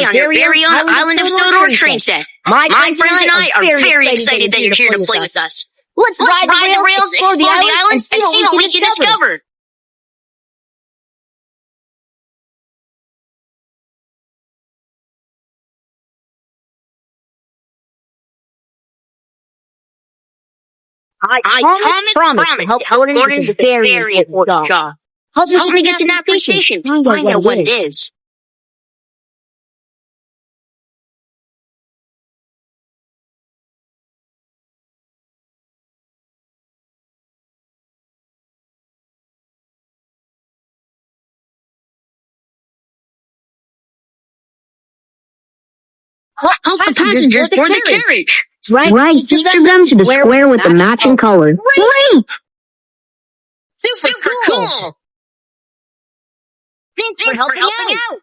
on your very own Island of Sodor train set. My friends and I are very excited that you're here to play with us. Let's ride the rails, explore the island, and see what we can discover. I promise to help Gordon with a very important job. Help me get to Napoli Station to find out what it is. Help the passengers board the carriage. Right, just to them to the square with the matching color. Great! Super cool! Thanks for helping out.